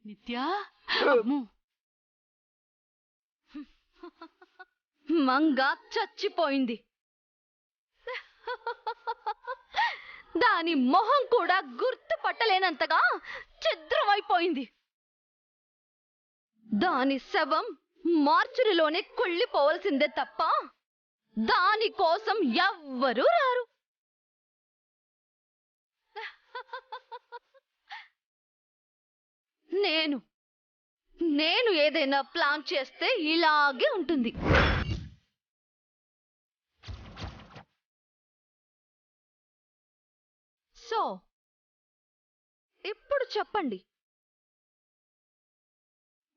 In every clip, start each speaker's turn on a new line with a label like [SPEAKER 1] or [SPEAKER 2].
[SPEAKER 1] నిత్యా
[SPEAKER 2] మంగ చచ్చిపోయింది. దాని మొహం కూడా గుర్తుపట్టలేనంతగా ఛిద్రమైపోయింది. దాని శవం మార్చురీలోనే కుళ్ళిపోవలసిందే తప్ప దాని కోసం ఎవ్వరూ రారు. నేను ఏదైనా ప్లాన్ చేస్తే ఇలాగే ఉంటుంది. సో ఇప్పుడు చెప్పండి,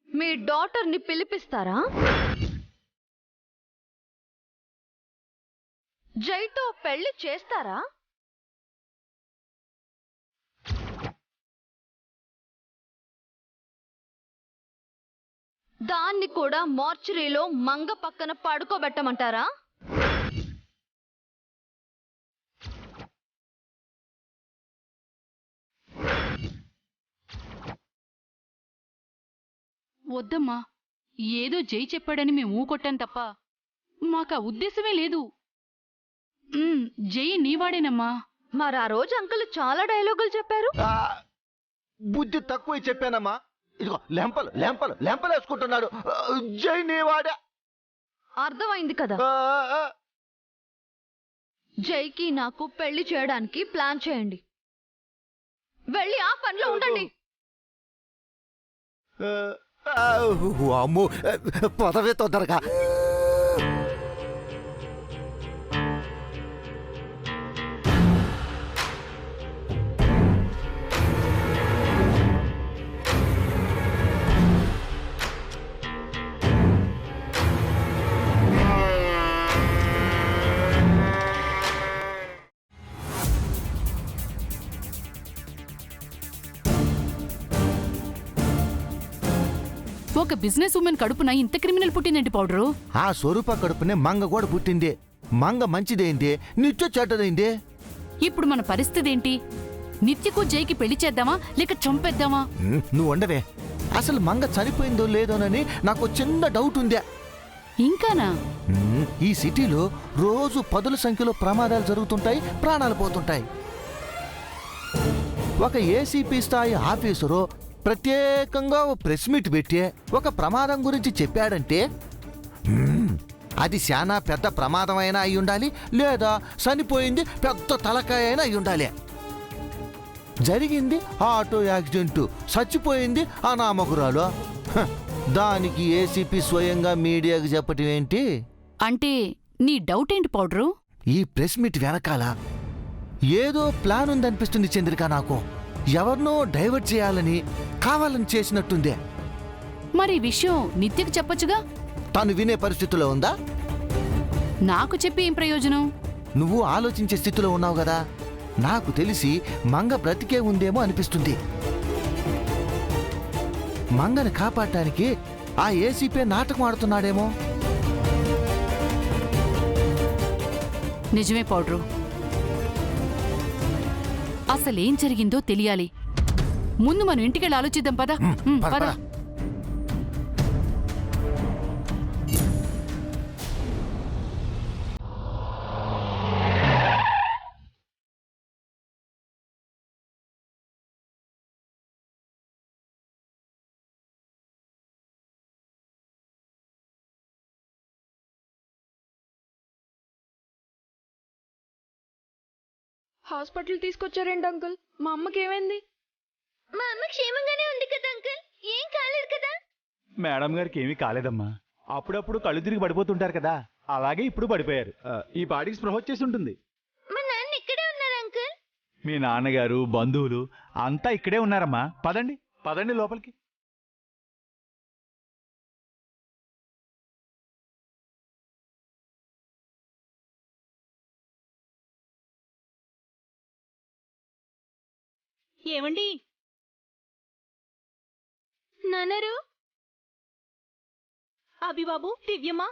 [SPEAKER 2] మీ డాటర్ని పిలిపిస్తారా? జైతో పెళ్లి చేస్తారా? దాన్ని కూడా మార్చురీలో మంగ పక్కన పడుకోబెట్టమంటారా?
[SPEAKER 1] వద్దమ్మా, ఏదో జై చెప్పాడని మేము కొట్టాం తప్ప మాకా ఉద్దేశమే లేదు. జై నీవాడేనమ్మా.
[SPEAKER 2] మరి ఆ రోజు అంకుల్ చాలా డైలాగులు చెప్పారు.
[SPEAKER 3] బుద్ధి తక్కువ చెప్పానమ్మా. ఇదిగో లెంపలు లెంపలు లెంపలు వేసుకుంటున్నాడు. జై నీవాడా.
[SPEAKER 2] అర్థమైంది కదా. జైకి నాకు పెళ్లి చేయడానికి ప్లాన్ చేయండి. వెళ్ళి ఆ పనిలో ఉండండి.
[SPEAKER 3] అమ్మో, పదవే తొందరగా.
[SPEAKER 1] ఒక బిజినెస్ ఉమెన్ కడుపున ఇంత క్రిమినల్ పుట్టిందేంటి పౌడరు?
[SPEAKER 3] ఆ స్వరూప కడుపునే మంగ కూడా పుట్టింది. మంగ మంచిదేంటి, నిత్య చెడ్డదైంది.
[SPEAKER 1] ఇప్పుడు మన పరిస్థితి ఏంటి? నిత్యకు జైకి పెళ్లి చేద్దామా లేక చంపేద్దామా?
[SPEAKER 3] నువ్వు ఉండవే. అసలు మంగ చనిపోయిందో లేదోనని నాకు చిన్న డౌట్ ఉందే.
[SPEAKER 1] ఇంకానా?
[SPEAKER 3] ఈ సిటీలో రోజు పదుల సంఖ్యలో ప్రమాదాలు జరుగుతుంటాయి, ప్రాణాలు పోతుంటాయి. ఒక ఏసీపీ స్థాయి ఆఫీసరు ప్రత్యేకంగా ఓ ప్రెస్ మీట్ పెట్టి ఒక ప్రమాదం గురించి చెప్పాడంటే అది చాలా పెద్ద ప్రమాదం అయినా అయి ఉండాలి, లేదా చనిపోయింది పెద్ద తలకాయ అయినా అయి ఉండాలి. జరిగింది ఆటో యాక్సిడెంట్, చచ్చిపోయింది అనామకురాలు. దానికి ఏసీపీ స్వయంగా మీడియాకి చెప్పటం ఏంటి?
[SPEAKER 1] అంటే నీ డౌట్ ఏంటి పౌడరు?
[SPEAKER 3] ఈ ప్రెస్ మీట్ వెనకాల ఏదో ప్లాన్ ఉందనిపిస్తుంది చంద్రిక. నాకు ఎవరినో డైవర్ట్ చేయాలని కావాలని చేసినట్టుందే.
[SPEAKER 1] మరి విషయం నిత్యకు చెప్పొచ్చుగా.
[SPEAKER 3] తను వినే పరిస్థితిలో ఉందా?
[SPEAKER 1] నాకు చెప్పి ఏం ప్రయోజనం?
[SPEAKER 3] నువ్వు ఆలోచించే స్థితిలో ఉన్నావు కదా. నాకు తెలిసి మంగ బ్రతికే ఉందేమో అనిపిస్తుంది. మంగని కాపాడటానికి ఆ ఏసీపీ నాటకం ఆడుతున్నాడేమో.
[SPEAKER 1] నిజమే పౌడరు. అసలేం జరిగిందో తెలియాలి. ముందు మనం ఇంటికెళ్ళి ఆలోచిద్దాం. పద పద.
[SPEAKER 2] హాస్పిటల్ తీసుకొచ్చారేంటి అంకుల్? మా అమ్మకి ఏమైంది? మా అమ్మ క్షేమంగానే ఉంది కదా అంకుల్, ఏం కాలేదు కదా?
[SPEAKER 4] మేడం గారికి ఏమీ కాలేదమ్మా. అప్పుడప్పుడు కళ్ళు తిరిగి పడిపోతుంటారు కదా, అలాగే ఇప్పుడు పడిపోయారు. ఈ బాడీకి స్పృహ వచ్చేసి ఉంటుంది.
[SPEAKER 2] మా నాన్న ఇక్కడే ఉన్నారు అంకుల్.
[SPEAKER 4] మీ నాన్నగారు, బంధువులు అంతా ఇక్కడే ఉన్నారమ్మా. పదండి పదండి లోపలికి.
[SPEAKER 1] ఏమండి?
[SPEAKER 2] నాన్నరు,
[SPEAKER 1] అభిబాబు, దివ్యమ్మా,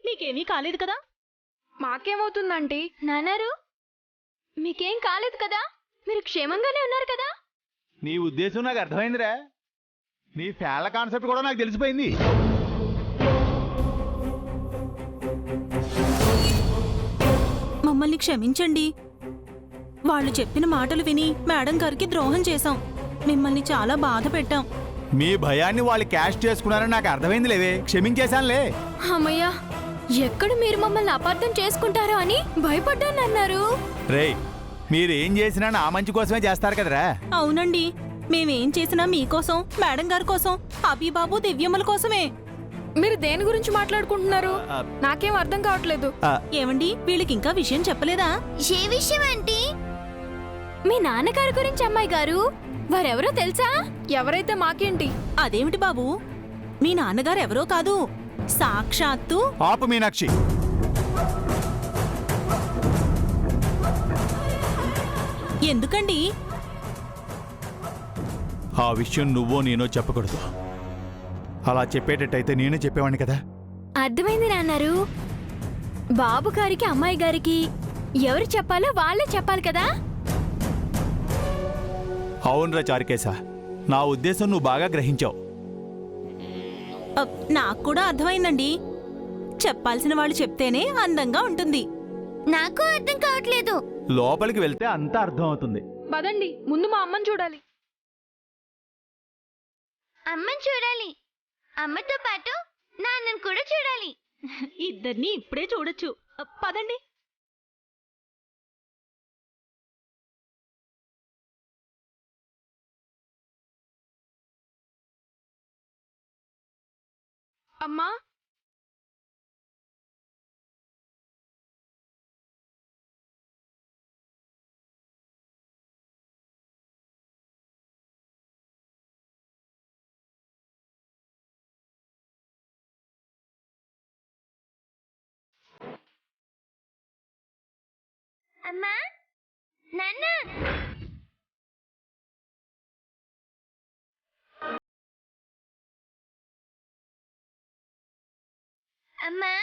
[SPEAKER 1] మీకేమీ కాలేదు కదా?
[SPEAKER 2] మాకేమవుతుందంటీ? నాన్నరు, మీకేం కాలేదు కదా? మీరు క్షేమంగానే ఉన్నారు కదా?
[SPEAKER 4] నీ ఉద్దేశం నాకు అర్థమైందిరా. నీ ఫ్యాన్ల కాన్సెప్ట్ కూడా నాకు తెలిసిపోయింది.
[SPEAKER 5] మమ్మల్ని క్షమించండి. వాళ్ళు చెప్పిన మాటలు విని మేడం గారికి ద్రోహం చేశాం. మిమ్మల్ని చాలా బాధ పెట్టాం.
[SPEAKER 4] మీ భయాన్ని వాళ్ళు క్యాష్ చేసుకున్నారని నాకు అర్థమైంది లేవే, క్షమించేశానులే.
[SPEAKER 2] అమ్మయ్యా, ఎక్కడ మీరు మమ్మల్ని అపార్థం చేసుకుంటారో అని భయపడ్డానన్నారు.
[SPEAKER 4] రేయ్, మీరేం చేసినా నా మంచి కోసమే చేస్తారు కదరా.
[SPEAKER 5] అవునండి, మేమేం చేసినా మీకోసం, మేడం గారి కోసం, అభిబాబు దివ్యమ్మల కోసమే.
[SPEAKER 2] మీరు దేని గురించి మాట్లాడుకుంటున్నారు? నాకేం అర్థం కావట్లేదు.
[SPEAKER 5] ఏమండి, వీళ్ళకి ఇంకా విషయం చెప్పలేదా?
[SPEAKER 2] ఏ విషయం ఏంటి? మీ నాన్నగారి గురించి అమ్మాయి గారు. వారెవరో తెలుసా? ఎవరైతే మాకేంటి?
[SPEAKER 5] అదేమిటి బాబు, మీ నాన్నగారు ఎవరో కాదు, సాక్షాత్తు.
[SPEAKER 4] ఆపు మీనాక్షి.
[SPEAKER 5] ఎందుకండి?
[SPEAKER 4] ఆ విషయం నువ్వో నేనో చెప్పకూడదు. అలా చెప్పేటట్టయితే నేనే చెప్పేవాడిని కదా.
[SPEAKER 2] అర్థమైంది నాన్నారు. బాబు గారికి అమ్మాయి గారికి ఎవరు చెప్పాలో వాళ్ళే చెప్పాలి కదా.
[SPEAKER 4] అవునరా చారుకేశ, నా ఉద్దేశం నువ్వు బాగా గ్రహించావు.
[SPEAKER 5] నాకు కూడా అర్థమైందండి. చెప్పాల్సిన వాళ్ళు చెప్తేనే అందంగా ఉంటుంది.
[SPEAKER 2] నాకు అర్థం కావట్లేదు.
[SPEAKER 4] లోపలికి వెళ్తే అంతా అర్థం అవుతుంది.
[SPEAKER 2] పదండి, ముందు మా అమ్మని చూడాలి.
[SPEAKER 6] అమ్మని చూడాలి, అమ్మతో పాటు నాన్నను కూడా చూడాలి.
[SPEAKER 5] ఇద్దరిని ఇప్పుడే చూడొచ్చు. పదండి.
[SPEAKER 2] అమ్మా,
[SPEAKER 6] అమ్మా, నాన్న. అమ్మా,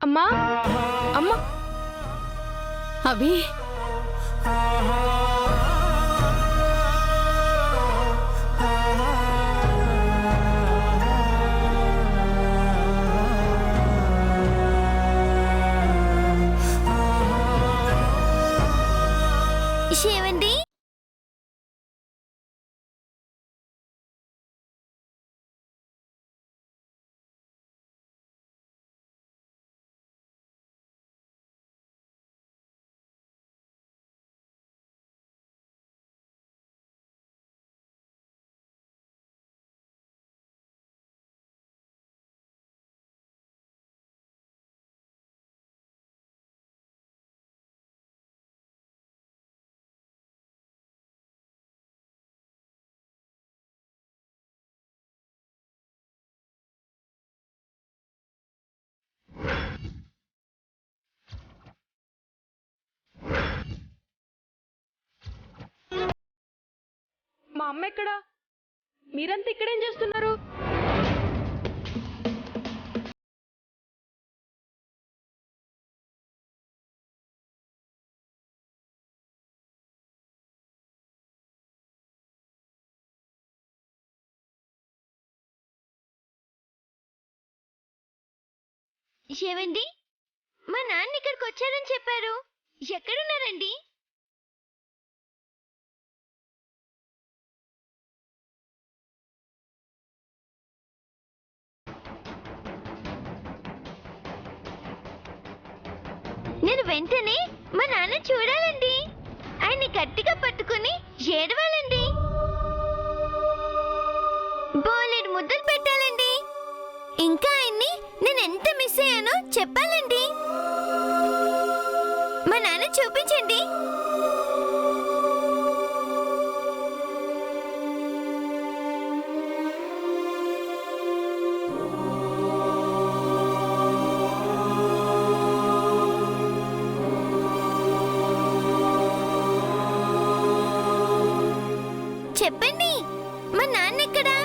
[SPEAKER 2] అమ్మా, అమ్మా. అభి,
[SPEAKER 6] ఏవండి?
[SPEAKER 2] మా అమ్మ ఎక్కడా? మీరంతా ఇక్కడేం చేస్తున్నారు?
[SPEAKER 6] ఏవండి, మా నాన్న ఇక్కడికి వచ్చారని చెప్పారు. ఎక్కడున్నారండి? నేను వెంటనే మా నాన్న చూడాలండి. ఆయన్ని గట్టిగా పట్టుకుని ఏడవాలండి. బోలెడు ముద్దలు పెట్టాలండి. ఇంకా ఆయన్ని నేను ఎంత మిస్ అయ్యానో చెప్పాలండి. మా నాన్న చూపించండి. చెప్పండి, మా నాన్న ఎక్కడా?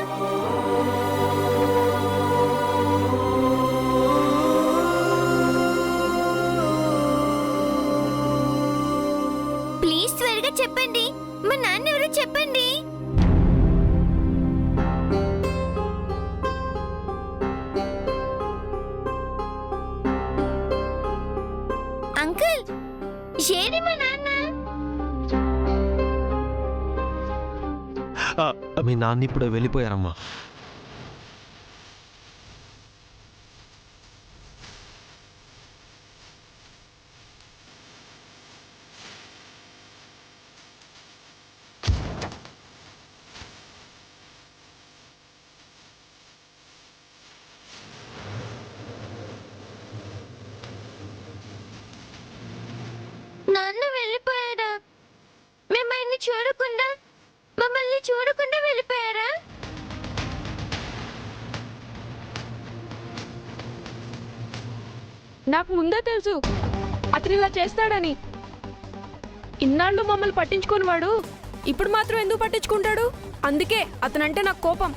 [SPEAKER 6] ప్లీజ్ త్వరగా చెప్పండి, మా నాన్న ఎవరో చెప్పండి. అంకుల్, ఏది మా నాన్న?
[SPEAKER 7] మీ నాన్న ఇప్పుడు వెళ్ళిపోయారమ్మా.
[SPEAKER 6] నాన్న వెళ్ళిపోయారా? మిమ్మల్ని చూడకుండా వెళ్ళిపోయారా?
[SPEAKER 2] నాకు ముందే తెలుసు అతను ఇలా చేస్తాడని. ఇన్నాళ్ళు మమ్మల్ని పట్టించుకోని వాడు ఇప్పుడు మాత్రం ఎందుకు పట్టించుకుంటాడు? అందుకే అతనంటే నాకు కోపం.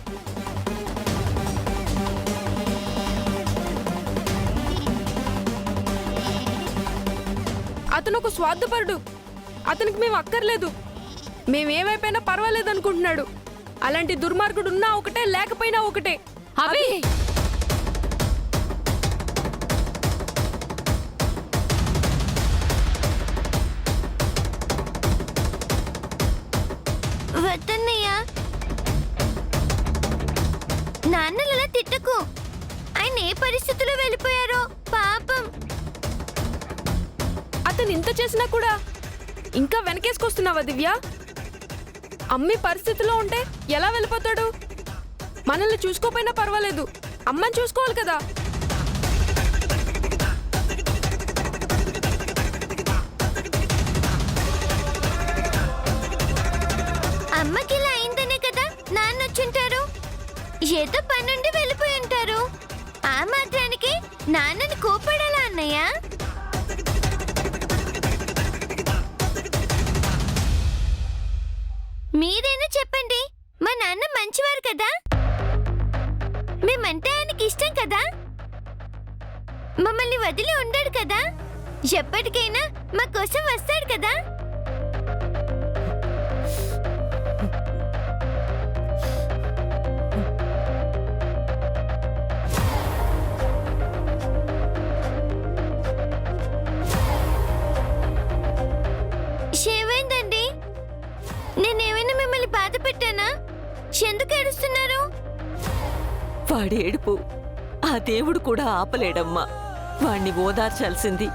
[SPEAKER 2] అతను ఒక స్వార్థపరుడు. అతనికి మేము అక్కర్లేదు. మేమేమైపోయినా పర్వాలేదు అనుకుంటున్నాడు. అలాంటి దుర్మార్గుడు ఉన్నా ఒకటే, లేకపోయినా ఒకటే.
[SPEAKER 1] అభి,
[SPEAKER 6] వద్దన్నయ్యా, నాన్నలా తిట్టకు. ఆయన ఏ పరిస్థితిలో వెళ్ళిపోయారో పాపం.
[SPEAKER 2] అతను ఇంత చేసినా కూడా ఇంకా వెనకేసుకొస్తున్నావా దివ్య? అమ్మి పరిస్థితిలో ఉంటే ఎలా వెళ్ళిపోతాడు? మనల్ని చూసుకోపోయినా పర్వాలేదు, అమ్మని చూసుకోవాలి కదా.
[SPEAKER 6] అమ్మకి ఇలా అయిందనే కదా నాన్న వచ్చుంటారు. ఏదో పనుండి వెళ్ళిపోయి ఉంటారు. ఆ మాత్రానికి నాన్నని కోపడాలా అన్నయ్య? మీరైనా చెప్పండి, మా నాన్న మంచివారు కదా? మేమంటే ఆయనకి ఇష్టం కదా? మమ్మల్ని వదిలి ఉండడు కదా? ఎప్పటికైనా మా కోసం వస్తాడు కదా? ఏమైందండి? నేనేమైనా మిమ్మల్ని బాధ పెట్టానా? ఎందుకు ఏడుస్తున్నారు?
[SPEAKER 8] వాడి ఏడుపు ఆ దేవుడు కూడా ఆపలేడమ్మా. వాణ్ణి ఓదార్చాల్సింది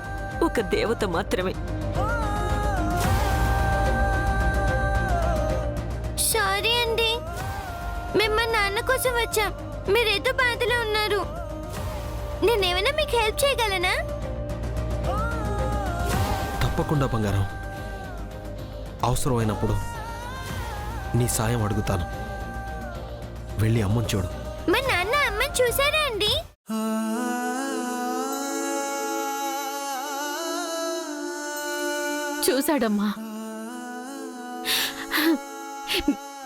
[SPEAKER 8] ఒక దేవత మాత్రమే.
[SPEAKER 6] సారీ అండి, మేము మా నాన్న కోసం వచ్చాం. మీరేదో బాధలో ఉన్నారు. నేనేమైనా మీకు హెల్ప్ చేయగలనా?
[SPEAKER 7] తప్పకుండా బంగారం, అవసరమైనప్పుడు నీ సాయం అడుగుతాను. వెళ్ళి అమ్మని చూడు.
[SPEAKER 6] మా నాన్న అమ్మని చూసారా అండి?
[SPEAKER 1] చూశాడమ్మా.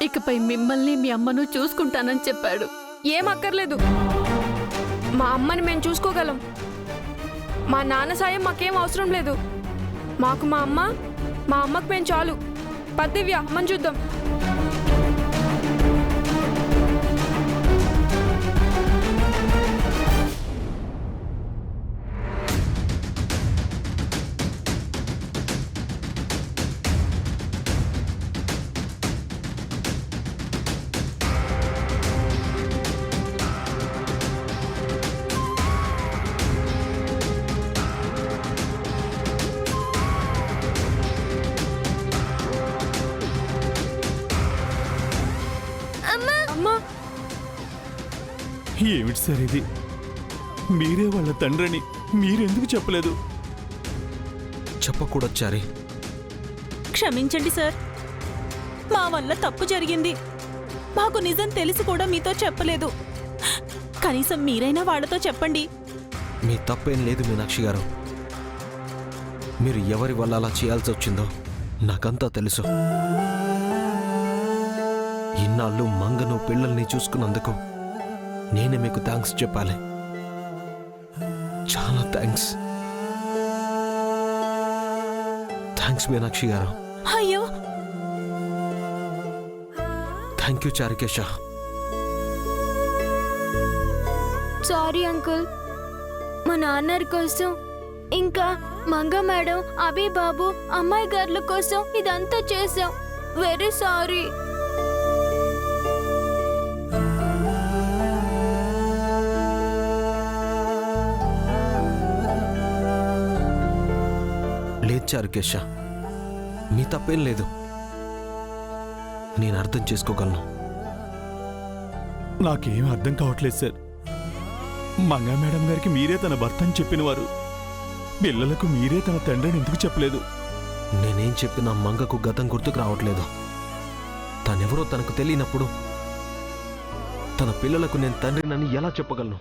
[SPEAKER 1] ఇకపై మిమ్మల్ని మీ అమ్మను చూసుకుంటానని చెప్పాడు.
[SPEAKER 2] ఏం అక్కర్లేదు, మా అమ్మని మేము చూసుకోగలం. మా నాన్న సాయం మాకేం అవసరం లేదు. మాకు మా అమ్మకు మేము చాలు. పద్దివ్య, అమ్మని చూద్దాం.
[SPEAKER 9] ఏమిటి సార్ ఇది? మీరే వాళ్ళ తండ్రిని మీరెందుకు చెప్పలేదు?
[SPEAKER 7] చెప్పకూడదు చారి.
[SPEAKER 5] క్షమించండి సార్, మా వల్ల తప్పు జరిగింది. మాకు నిజం తెలిసి కూడా మీతో చెప్పలేదు. కనీసం మీరైనా వాళ్ళతో చెప్పండి.
[SPEAKER 7] మీ తప్పేం లేదు మీనాక్షి గారు. మీరు ఎవరి వల్ల అలా చేయాల్సి వచ్చిందో నాకంతా తెలుసు. ఇన్నాళ్ళు మంగను పిల్లల్ని చూసుకున్నందుకు నేనే మీకు థ్యాంక్స్ చెప్పాలి. చాలా థ్యాంక్స్. థ్యాంక్స్ మీనాక్షి గారు.
[SPEAKER 5] అయ్యో,
[SPEAKER 7] thank you Charukesha.
[SPEAKER 2] Sorry uncle, మా నాన్నగారి కోసం ఇంకా మంగ మేడం, అభి బాబు, అమ్మాయి గారుల కోసం ఇదంతా చేసాం. Very sorry.
[SPEAKER 7] లేదు చారుకేశ, మీ తప్పేం లేదు. నేను అర్థం చేసుకోగలను.
[SPEAKER 9] నాకేం అర్థం కావట్లేదు సార్. మంగా మేడం గారికి మీరే తన భర్త అని చెప్పినవారు, పిల్లలకు మీరే తన తండ్రిని ఎందుకు చెప్పలేదు?
[SPEAKER 7] నేనేం చెప్పినా మంగకు గతం గుర్తుకు రావట్లేదు. తనెవరో తనకు తెలియనప్పుడు తన పిల్లలకు నేను తండ్రినని ఎలా చెప్పగలను?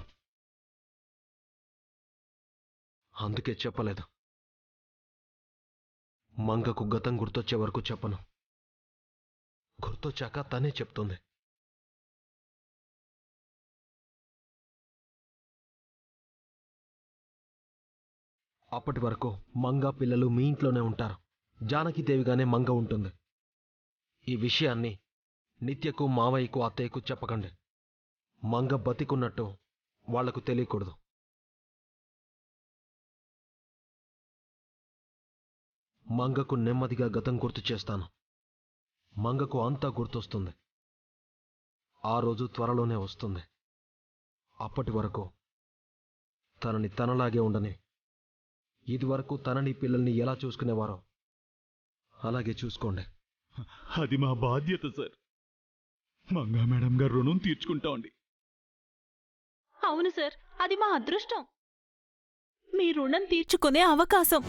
[SPEAKER 7] అందుకే చెప్పలేదు. మంగకు గతం గుర్తొచ్చే వరకు చెప్పను. గుర్తొచ్చాక తనే చెప్తుంది. అప్పటి వరకు మంగ పిల్లలు మీ ఇంట్లోనే ఉంటారు. జానకీదేవిగానే మంగ ఉంటుంది. ఈ విషయాన్ని నిత్యకు, మావయ్యకు, అత్తయ్యకు చెప్పకండి. మంగ బతికున్నట్టు వాళ్లకు తెలియకూడదు. మంగకు నెమ్మదిగా గతం గుర్తు చేస్తాను. మంగకు అంతా గుర్తొస్తుంది. ఆ రోజు త్వరలోనే వస్తుంది. అప్పటి వరకు తనని తనలాగే ఉండని. ఇదివరకు తనని పిల్లల్ని ఎలా చూసుకునేవారో అలాగే చూసుకోండి.
[SPEAKER 9] అది మా బాధ్యత సార్. మంగా మేడం గారు రుణం తీర్చుకుంటామండి.
[SPEAKER 5] అవును సార్, అది మా అదృష్టం. మీ రుణం తీర్చుకునే అవకాశం.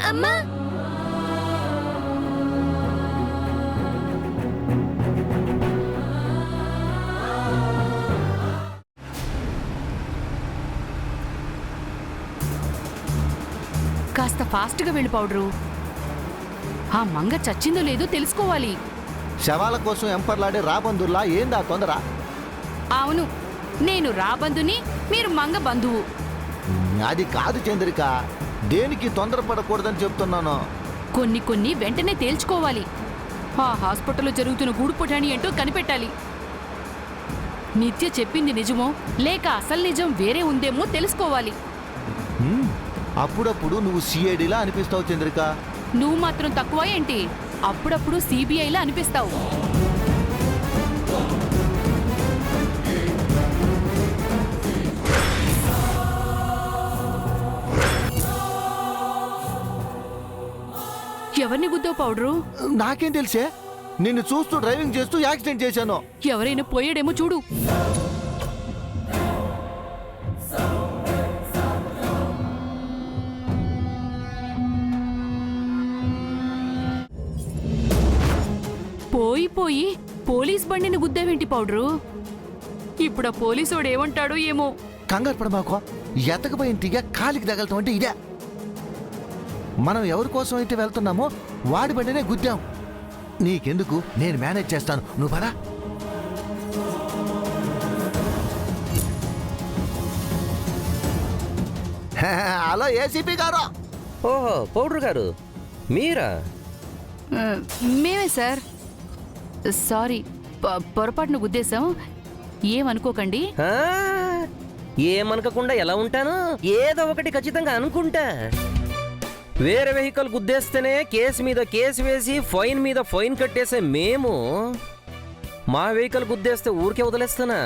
[SPEAKER 6] అమ్మా,
[SPEAKER 1] కాస్త ఫాస్ట్గా వెళ్ళి పౌడరు. ఆ మంగ చచ్చిందో లేదో తెలుసుకోవాలి.
[SPEAKER 3] శవాల కోసం ఎంపర్లాడే రాబందుల్లా ఏందా తొందర?
[SPEAKER 1] అవును, నేను రాబందుని, మీరు మంగ బంధువు.
[SPEAKER 3] అది కాదు చంద్రిక, దేనికి తొందరపడకూడదని చెప్తున్నాను.
[SPEAKER 1] కొన్ని వెంటనే తేల్చుకోవాలి. ఆ హాస్పిటల్లో జరుగుతున్న గూడుపుటాని ఏంటో కనిపెట్టాలి. నిత్య చెప్పింది నిజమో లేక అసలు నిజం వేరే ఉందేమో తెలుసుకోవాలి.
[SPEAKER 3] అప్పుడప్పుడు నువ్వు సిఐడిలా అనిపిస్తావు చంద్రిక.
[SPEAKER 1] నువ్వు మాత్రం తక్కువ ఏంటి? అప్పుడప్పుడు సిబిఐలా అనిపిస్తావు. ఎవరిని గుద్దావు పౌడరు?
[SPEAKER 3] నాకేం తెలిసే? నిన్ను చూస్తూ డ్రైవింగ్ చేస్తూ యాక్సిడెంట్ చేశాను.
[SPEAKER 1] ఎవరైనా పోయాడేమో చూడు. పోయి పోలీస్ బండిని గుద్దావేంటి పౌడరు? ఇప్పుడు ఆ పోలీసోడు ఏమంటాడో ఏమో.
[SPEAKER 3] కంగారు పడమాకో. ఎతకపోయిన తీగ కాలికి తగలటం అంటే ఇదే. మనం ఎవరి కోసం అయితే వెళ్తున్నామో వాడి బండినే గుద్దాం. నీకెందుకు, నేను మేనేజ్ చేస్తాను, నువ్వు పదా. హలో ఏసీపీ గారు.
[SPEAKER 10] ఓహో, పౌడర్ గారు మీరా?
[SPEAKER 1] మేమే సార్. సారీ, పొరపాటును గుద్దేశాం, ఏమనుకోకండి.
[SPEAKER 10] ఏమనకుండా ఎలా ఉంటాను? ఏదో ఒకటి ఖచ్చితంగా అనుకుంటా. వేరే వెహికల్ గుద్దేస్తేనే కేసు మీద కేసు వేసి ఫైన్ మీద ఫైన్ కట్టేసే మేము మా వెహికల్ గుద్దేస్తే ఊరికే వదిలేస్తానా?